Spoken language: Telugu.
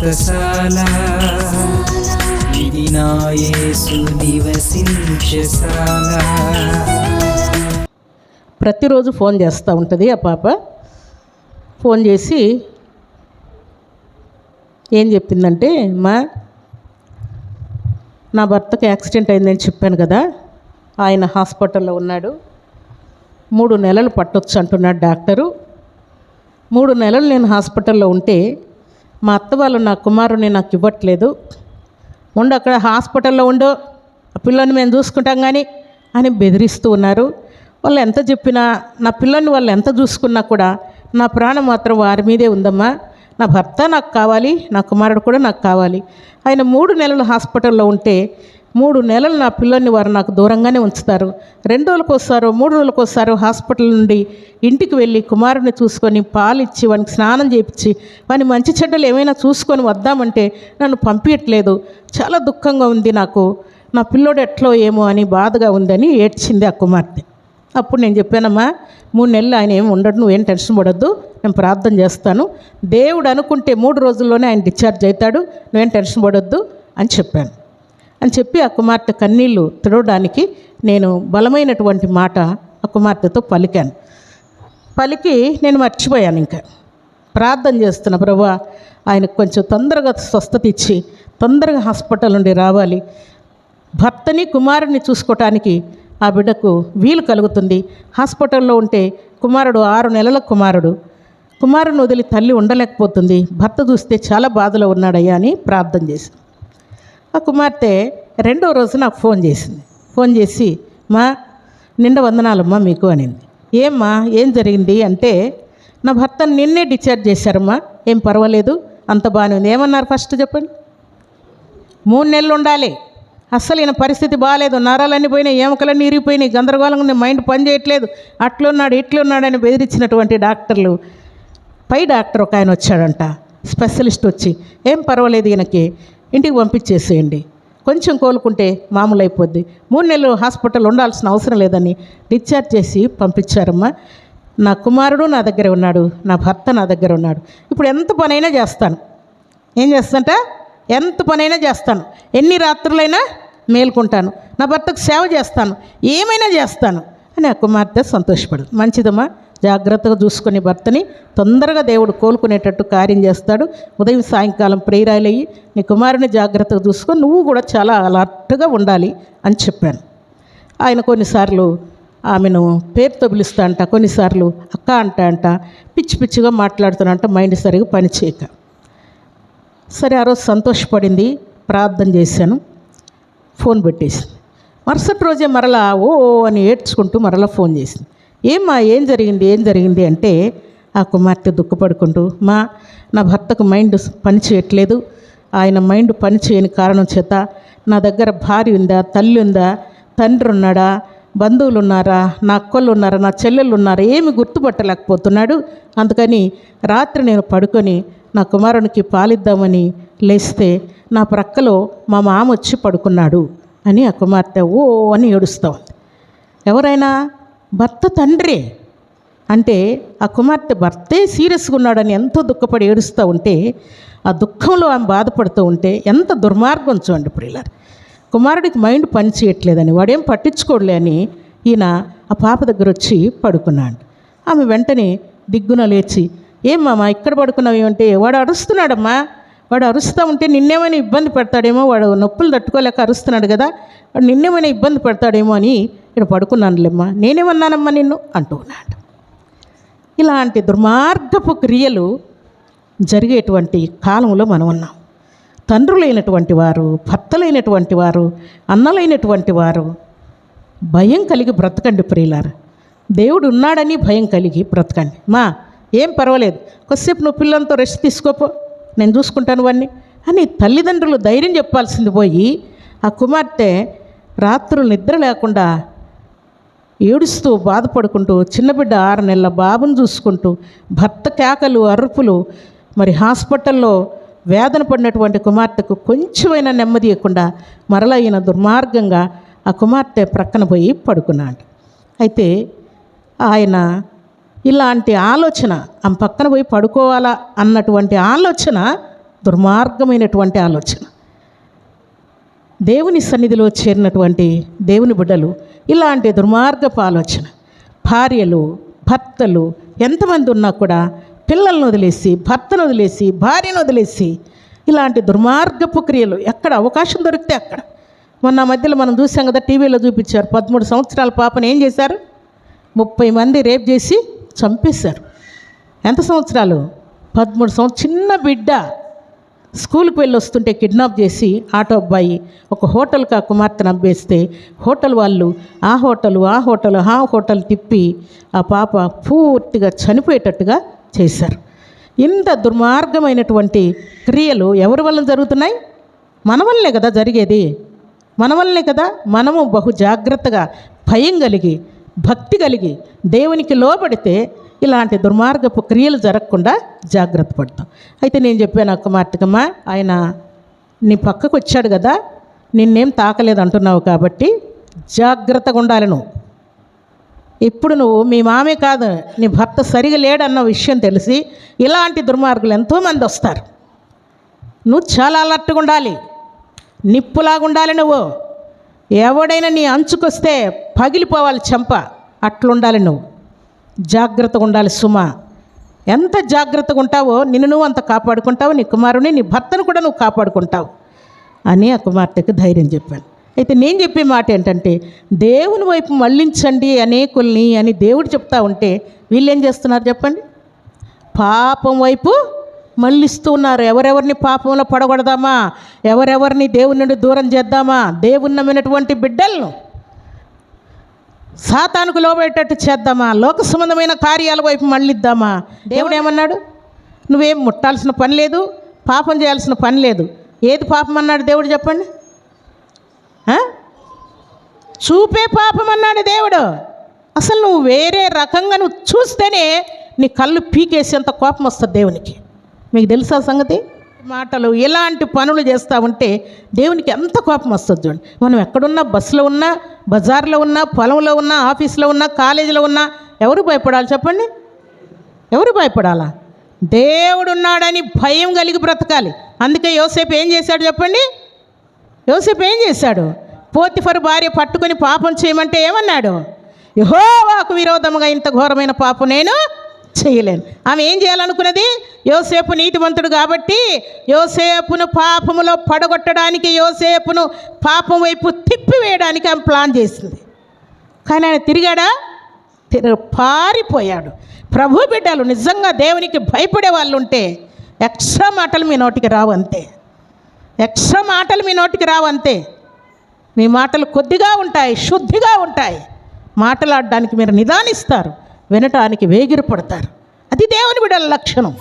వ్రతశాల ఇది నా యేసు నివసించశాల. ప్రతిరోజు ఫోన్ చేస్తూ ఉంటుంది ఆ పాప. ఫోన్ చేసి ఏం చెప్పిందంటే, నా భర్తకి యాక్సిడెంట్ అయిందని చెప్పాను కదా, ఆయన హాస్పిటల్లో ఉన్నాడు, 3 నెలలు పట్టొచ్చు అంటున్నాడు డాక్టరు. 3 నెలలు నేను హాస్పిటల్లో ఉంటే మా అత్త వాళ్ళు నా కుమారుని నాకు ఇవ్వట్లేదు, ఉండు అక్కడ హాస్పిటల్లో ఉండు, ఆ పిల్లని మేము చూసుకుంటాం కానీ అని బెదిరిస్తూ ఉన్నారు. వాళ్ళు ఎంత చెప్పినా, నా పిల్లల్ని వాళ్ళు ఎంత చూసుకున్నా కూడా నా ప్రాణం మాత్రం వారి మీదే ఉందమ్మా. నా భర్త నాకు కావాలి, నా కుమారుడు కూడా నాకు కావాలి. ఆయన 3 నెలలు హాస్పిటల్లో ఉంటే 3 నెలలు నా పిల్లల్ని వారు నాకు దూరంగానే ఉంచుతారు. 2 రోజులకు వస్తారు, 3 రోజులకు వస్తారు. హాస్పిటల్ నుండి ఇంటికి వెళ్ళి కుమారుడిని చూసుకొని పాలిచ్చి వానికి స్నానం చేయించి వాని మంచి చెడ్డలు ఏమైనా చూసుకొని వద్దామంటే నన్ను పంపించట్లేదు. చాలా దుఃఖంగా ఉంది నాకు, నా పిల్లోడు ఎట్లో ఏమో అని బాధగా ఉందని ఏడ్చింది ఆ కుమార్తె. అప్పుడు నేను చెప్పానమ్మా, 3 నెలలు ఆయన ఏమి ఉండడు, నువ్వేం టెన్షన్ పడొద్దు, నేను ప్రార్థన చేస్తాను, దేవుడు అనుకుంటే 3 రోజుల్లోనే ఆయన డిశ్చార్జ్ అవుతాడు, నువ్వేం టెన్షన్ పడొద్దు అని చెప్పాను. అని చెప్పి ఆ కుమార్తె కన్నీళ్ళు తుడవడానికి నేను బలమైనటువంటి మాట ఆ కుమార్తెతో పలికాను. పలికి నేను మర్చిపోయాను. ఇంకా ప్రార్థన చేస్తున్నా, ప్రభువా ఆయనకు కొంచెం తొందరగా స్వస్థత ఇచ్చి తొందరగా హాస్పిటల్ నుండి రావాలి, భర్తని కుమారుడిని చూసుకోవటానికి ఆ బిడ్డకు వీలు కలుగుతుంది. హాస్పిటల్లో ఉంటే కుమారుడు 6 నెలల కుమారుని వదిలి తల్లి ఉండలేకపోతుంది, భర్త చూస్తే చాలా బాధలో ఉన్నాడయ్యా అని ప్రార్థన చేసి ఆ కుమార్తె 2వ రోజు నాకు ఫోన్ చేసింది. ఫోన్ చేసి, మా నిండా వందనాలమ్మా మీకు అనింది. ఏమ్మా ఏం జరిగింది అంటే, నా భర్తను నిన్నే డిశ్చార్జ్ చేశారమ్మా, ఏం పర్వాలేదు, అంత బాగానే ఉంది. ఏమన్నారు ఫస్ట్ చెప్పండి? 3 నెలలు ఉండాలి, అస్సలు ఈయన పరిస్థితి బాగాలేదు, నరాలన్నీ పోయినాయి, ఎముకలన్నీ ఇరిగిపోయినాయి, గందరగోళంగా ఉంది, మైండ్ పని చేయట్లేదు, అట్లున్నాడు ఇట్లున్నాడని బెదిరించినటువంటి డాక్టర్లు, పై డాక్టర్ ఒక ఆయన వచ్చాడంట, స్పెషలిస్ట్ వచ్చి, ఏం పర్వాలేదు ఈయనకి ఇంటికి పంపించేసేయండి, కొంచెం కోలుకుంటే మామూలు అయిపోద్ది, 3 నెలలు హాస్పిటల్ ఉండాల్సిన అవసరం లేదని డిశ్చార్జ్ చేసి పంపించారమ్మా. నా కుమారుడు నా దగ్గర ఉన్నాడు, నా భర్త నా దగ్గర ఉన్నాడు, ఇప్పుడు ఎంత పనైనా చేస్తాను. ఏం చేస్తాంట? ఎంత పనైనా చేస్తాను, ఎన్ని రాత్రులైనా మేల్కుంటాను, నా భర్తకు సేవ చేస్తాను, ఏమైనా చేస్తాను అని ఆ కుమార్తె సంతోషపడదు. మంచిదమ్మా, జాగ్రత్తగా చూసుకునే భర్తని తొందరగా దేవుడు కోలుకునేటట్టు కార్యం చేస్తాడు. ఉదయం సాయంకాలం ప్రేరాలు అయ్యి నీ కుమారుని జాగ్రత్తగా చూసుకొని నువ్వు కూడా చాలా అలర్ట్గా ఉండాలి అని చెప్పాను. ఆయన కొన్నిసార్లు ఆమెను పేరుతో పిలుస్తా అంట, కొన్నిసార్లు అక్క అంట, పిచ్చి పిచ్చిగా మాట్లాడుతానంట, మైండ్ సరిగా పనిచేయక. సరే ఆ రోజు సంతోషపడింది, ప్రార్థన చేశాను, ఫోన్ పెట్టేసింది. మరుసటి రోజే మరలా ఓ అని ఏడ్చుకుంటూ మరలా ఫోన్ చేసింది. ఏమ్మా ఏం జరిగింది అంటే, ఆ కుమార్తె దుఃఖపడుకుంటూ, నా భర్తకు మైండ్ పని చేయట్లేదు, ఆయన మైండ్ పని చేయని కారణం చేత నా దగ్గర భార్య ఉందా, తల్లి ఉందా, తండ్రి ఉన్నాడా, బంధువులు ఉన్నారా, నా అక్కలు ఉన్నారా, నా చెల్లెళ్ళు ఉన్నారా, ఏమి గుర్తుపట్టలేకపోతున్నాడు. అందుకని రాత్రి నేను పడుకొని నా కుమారునికి పాలిద్దామని లేస్తే నా ప్రక్కలో మా మామ వచ్చి పడుకున్నాడు అని ఆ కుమార్తె ఓ అని ఏడుస్తూ ఉంది. ఎవరైనా భర్త తండ్రి అంటే ఆ కుమార్తె భర్తే సీరియస్గా ఉన్నాడని ఎంతో దుఃఖపడి ఏడుస్తూ ఉంటే, ఆ దుఃఖంలో ఆమె బాధపడుతూ ఉంటే ఎంత దుర్మార్గం చూడండి ప్రియులారా. కుమారుడికి మైండ్ పని చేయట్లేదని, వాడేం పట్టించుకోడలే అని ఈయన ఆ పాప దగ్గర వచ్చి పడుకున్నాడు. ఆమె వెంటనే దిగ్గున లేచి, ఏం మామ ఇక్కడ పడుకున్నావు ఏమంటే, వాడు అరుస్తున్నాడమ్మా, వాడు అరుస్తూ ఉంటే నిన్నేమైనా ఇబ్బంది పెడతాడేమో, వాడు నొప్పులు తట్టుకోలేక అరుస్తున్నాడు కదా, వాడు నిన్నేమైనా ఇబ్బంది పెడతాడేమో అని ఇక్కడ పడుకున్నానులేమ్మా, నేనేమన్నానమ్మా నిన్ను అంటూ ఉన్నాడు. ఇలాంటి దుర్మార్గపు క్రియలు జరిగేటువంటి కాలంలో మనం ఉన్నాం. తండ్రులైనటువంటి వారు, భర్తలైనటువంటి వారు, అన్నలైనటువంటి వారు భయం కలిగి బ్రతకండి ప్రియులారా. దేవుడు ఉన్నాడని భయం కలిగి బ్రతకండి. ఏం పర్వాలేదు, కొద్దిసేపు నువ్వు పిల్లలతో రెస్ట్ తీసుకోపో, నేను చూసుకుంటాను వాడిని అని తల్లిదండ్రులు ధైర్యం చెప్పాల్సింది పోయి, ఆ కుమార్తె రాత్రులు నిద్ర లేకుండా ఏడుస్తూ బాధపడుకుంటూ, చిన్నబిడ్డ 6 నెలల బాబును చూసుకుంటూ, భర్త కేకలు అరుపులు, మరి హాస్పిటల్లో వేదన పడినటువంటి కుమార్తెకు కొంచెమైనా నెమ్మది ఇవ్వకుండా మరలా ఈయన దుర్మార్గంగా ఆ కుమార్తె ప్రక్కన పోయి పడుకున్నాడు. అయితే ఆయన ఇలాంటి ఆలోచన, ఆమె పక్కన పోయి పడుకోవాలా అన్నటువంటి ఆలోచన దుర్మార్గమైనటువంటి ఆలోచన. దేవుని సన్నిధిలో చేరినటువంటి దేవుని బిడ్డలు ఇలాంటి దుర్మార్గపు ఆలోచన, భార్యలు భర్తలు ఎంతమంది ఉన్నా కూడా పిల్లలను వదిలేసి, భర్తను వదిలేసి, భార్యను వదిలేసి ఇలాంటి దుర్మార్గపు క్రియలు ఎక్కడ అవకాశం దొరికితే అక్కడ. మొన్న మధ్యలో మనం చూసాం కదా, టీవీలో చూపించారు. 13 సంవత్సరాల పాపను ఏం చేశారు? 30 మంది రేప్ చేసి చంపేశారు. ఎంత సంవత్సరాలు? 13 సంవత్సరాలు. చిన్న బిడ్డ స్కూల్కి వెళ్ళి వస్తుంటే కిడ్నాప్ చేసి ఆటో అబ్బాయి ఒక హోటల్కి ఆ కుమార్తెను అబ్బేస్తే హోటల్ వాళ్ళు ఆ హోటల్ తిప్పి ఆ పాప పూర్తిగా చనిపోయేటట్టుగా చేశారు. ఇంత దుర్మార్గమైనటువంటి క్రియలు ఎవరి వల్ల జరుగుతున్నాయి? మన వల్లనే కదా జరిగేది, మన వల్లనే కదా. మనము బహు జాగ్రత్తగా, భయం కలిగి, భక్తి కలిగి దేవునికి లోబడితే ఇలాంటి దుర్మార్గపు క్రియలు జరగకుండా జాగ్రత్త పడతాం. అయితే నేను చెప్పాను ఆ కుమార్తెకమ్మా, ఆయన నీ పక్కకు వచ్చాడు కదా, నిన్నేం తాకలేదు అంటున్నావు కాబట్టి జాగ్రత్తగా ఉండాలి. నువ్వు ఇప్పుడు నువ్వు మీ మామే కాదు, నీ భర్త సరిగా లేడన్న విషయం తెలిసి ఇలాంటి దుర్మార్గులు ఎంతోమంది వస్తారు. నువ్వు చాలా అలర్ట్గా ఉండాలి, నిప్పులాగా ఉండాలి. నువ్వు ఎవడైనా నీ అంచుకొస్తే పగిలిపోవాలి చెంప, అట్లుండాలి. నువ్వు జాగ్రత్తగా ఉండాలి సుమా. ఎంత జాగ్రత్తగా ఉంటావో నిన్ను నువ్వు అంత కాపాడుకుంటావు, నీ కుమారుని, నీ భర్తను కూడా నువ్వు కాపాడుకుంటావు అని ఆ కుమార్తెకు ధైర్యం చెప్పాను. అయితే నేను చెప్పే మాట ఏంటంటే, దేవుని వైపు మళ్ళించండి అనేకుల్ని అని దేవుడు చెప్తా ఉంటే వీళ్ళు ఏం చేస్తున్నారు చెప్పండి? పాపం వైపు మళ్ళిస్తూ ఉన్నారు. ఎవరెవరిని పాపంలో పడగొడదామా, ఎవరెవరిని దేవుని నుండి దూరం చేద్దామా, దేవుని నమ్మినటువంటి బిడ్డలను సాతానుకు లోబడేటట్టు చేద్దామా, లోక సంబంధమైన కార్యాల వైపు మళ్ళిద్దామా. దేవుడు ఏమన్నాడు? నువ్వేం ముట్టాల్సిన పని లేదు, పాపం చేయాల్సిన పని లేదు. ఏది పాపం అన్నాడు దేవుడు చెప్పండి? చూపే పాపం అన్నాడు దేవుడు. అసలు నువ్వు వేరే రకంగా నువ్వు చూస్తేనే నీ కళ్ళు పీకేసేంత కోపం వస్తుంది దేవునికి. మీకు తెలుసా సంగతి? మాటలు ఇలాంటి పనులు చేస్తూ ఉంటే దేవునికి ఎంత కోపం వస్తుంది చూడండి. మనం ఎక్కడున్నా, బస్సులో ఉన్నా, బజార్లో ఉన్నా, పొలంలో ఉన్నా, ఆఫీస్లో ఉన్నా, కాలేజీలో ఉన్నా ఎవరు భయపడాలి చెప్పండి? ఎవరు భయపడాలా? దేవుడు ఉన్నాడని భయం కలిగి బ్రతకాలి. అందుకే యోసేపు ఏం చేశాడు చెప్పండి? యోసేపు ఏం చేశాడు? పోతిఫరు భార్య పట్టుకొని పాపం చేయమంటే ఏమన్నాడు? యెహోవాకు విరోధముగా ఇంత ఘోరమైన పాపం నేను చేయలేను. ఆమె ఏం చేయాలనుకున్నది? యోసేపు నీతిమంతుడు కాబట్టి యోసేపును పాపములో పడగొట్టడానికి, యోసేపును పాపం వైపు తిప్పివేయడానికి ఆమె ప్లాన్ చేసింది. కానీ ఆయన తిరిగాడా? పారిపోయాడు. ప్రభు బిడ్డలు నిజంగా దేవునికి భయపడే వాళ్ళు ఉంటే ఎక్స్ట్రా మాటలు మీ నోటికి రావు అంతే. ఎక్స్ట్రా మాటలు మీ నోటికి రావు అంతే. మీ మాటలు కొద్దిగా ఉంటాయి, శుద్ధిగా ఉంటాయి. మాట్లాడడానికి మీరు నిదానిస్తారు, వినటానికి వేగిరపడతారు. అది దేవుని బిడ్డల లక్షణం.